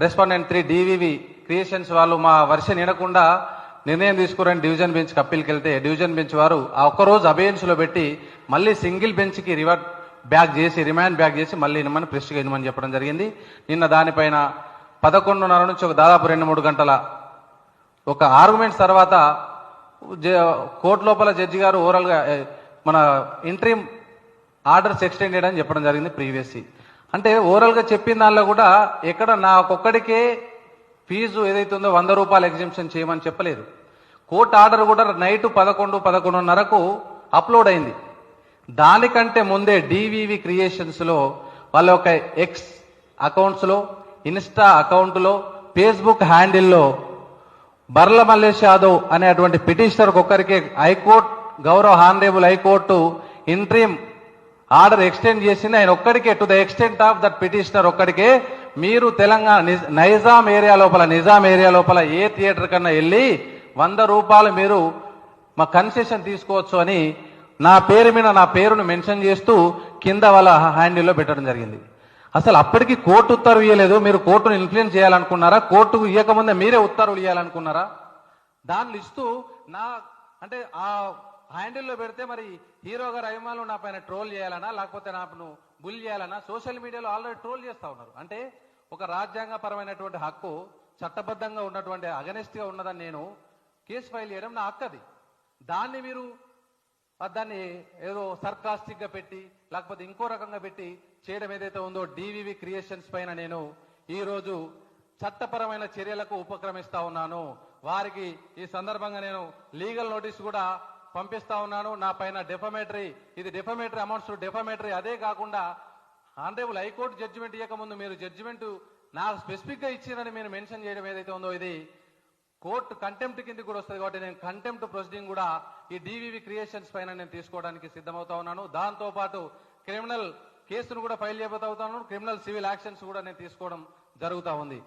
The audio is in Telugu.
రెస్పాండెంట్ 3 డివివి క్రియేషన్స్ వాళ్ళు మా వర్షన్ వినకుండా నిర్ణయం తీసుకురని డివిజన్ బెంచ్కి అప్పీల్కి వెళ్తే డివిజన్ బెంచ్ వారు ఆ ఒక్కరోజు అబేయన్స్లో పెట్టి మళ్ళీ సింగిల్ బెంచ్కి రిమాండ్ బ్యాక్ చేసి మళ్ళీ ఇనమని ప్రెస్ట్గా ఇనమని చెప్పడం జరిగింది. నిన్న దానిపైన 11:30 నుంచి ఒక దాదాపు 2-3 గంటల ఒక ఆర్గ్యుమెంట్స్ తర్వాత కోర్టు లోపల జడ్జి గారు ఓవరాల్గా మన ఇంట్రీమ్ ఆర్డర్స్ ఎక్స్టెండ్ చేయడం చెప్పడం జరిగింది ప్రీవియస్లీ. అంటే ఓవరాల్గా చెప్పిన దానిలో కూడా ఎక్కడ నాకొక్కడికే ఫీజు ఏదైతే ఉందో 100 రూపాయలు ఎగ్జిబిషన్ చేయమని చెప్పలేదు. కోర్టు ఆర్డర్ కూడా నైట్ 11-11:30కు అప్లోడ్ అయింది. దానికంటే ముందే డివివి క్రియేషన్స్లో వాళ్ళ యొక్క ఎక్స్ అకౌంట్స్లో, ఇన్స్టా అకౌంట్లో, ఫేస్బుక్ హ్యాండిల్లో బర్ల మల్లేష్ యాదవ్ అనేటువంటి పిటిషనర్ ఒక్కరికే హైకోర్టు గౌరవ honourable high court interim order extend చేసింది. ఆయన ఒక్కడికే to the extent of that petitioner ఒక్కడికే మీరు తెలంగాణ నిజాం ఏరియా లోపల ఏ థియేటర్ కన్నా వెళ్ళి 100 రూపాయలు మీరు మా కన్సెషన్ తీసుకోవచ్చు అని నా పేరు మీద నా పేరును మెన్షన్ చేస్తూ కింద వాళ్ళ హ్యాండిల్లో పెట్టడం జరిగింది. అసలు అప్పటికి కోర్టు ఉత్తర్వు ఇవ్వలేదు. మీరు కోర్టును ఇన్ఫ్లుయెన్స్ చేయాలనుకున్నారా? కోర్టుకు ఇవ్వకముందే మీరే ఉత్తర్వులు ఇవ్వాలనుకున్నారా? దాన్ని ఇస్తూ అంటే ఆ హ్యాండిల్లో పెడితే మరి హీరో గారు అభిమానులు నా పైన ట్రోల్ చేయాలనా, లేకపోతే నాకు బుల్ చేయాలనా? సోషల్ మీడియాలో ఆల్రెడీ ట్రోల్ చేస్తూ ఉన్నారు. అంటే ఒక రాజ్యాంగపరమైనటువంటి హక్కు, చట్టబద్ధంగా ఉన్నటువంటి అగనెస్ట్గా ఉన్నదని నేను కేసు ఫైల్ చేయడం నా హక్కు. అది దాన్ని మీరు దాన్ని ఏదో సర్కాస్టిక్గా పెట్టి లేకపోతే ఇంకో రకంగా పెట్టి చేయడం ఏదైతే ఉందో డివివి క్రియేషన్స్ పైన నేను ఈరోజు చట్టపరమైన చర్యలకు ఉపక్రమిస్తా ఉన్నాను. వారికి ఈ సందర్భంగా నేను లీగల్ నోటీస్ కూడా పంపిస్తా ఉన్నాను. నా పైన డిఫమేటరీ అమౌంట్స్ డిఫమేటరీ. అదే కాకుండా ఆనరేబుల్ హైకోర్టు జడ్జిమెంట్ ఇవ్వకముందు మీరు జడ్జిమెంట్ నాకు స్పెసిఫిక్గా ఇచ్చిందని మీరు మెన్షన్ చేయడం ఏదైతే ఉందో ఇది కోర్టు కంటెంప్ట్ కింద కూడా వస్తుంది. కాబట్టి నేను కంటెంప్ట్ ప్రొసీడింగ్ కూడా ఈ డివివి క్రియేషన్స్ పైన నేను తీసుకోవడానికి సిద్ధమవుతా ఉన్నాను. దాంతోపాటు క్రిమినల్ కేసును కూడా ఫైల్ చేయబోతా ఉన్నాను. క్రిమినల్ సివిల్ యాక్షన్స్ కూడా నేను తీసుకోవడం జరుగుతూ ఉంది.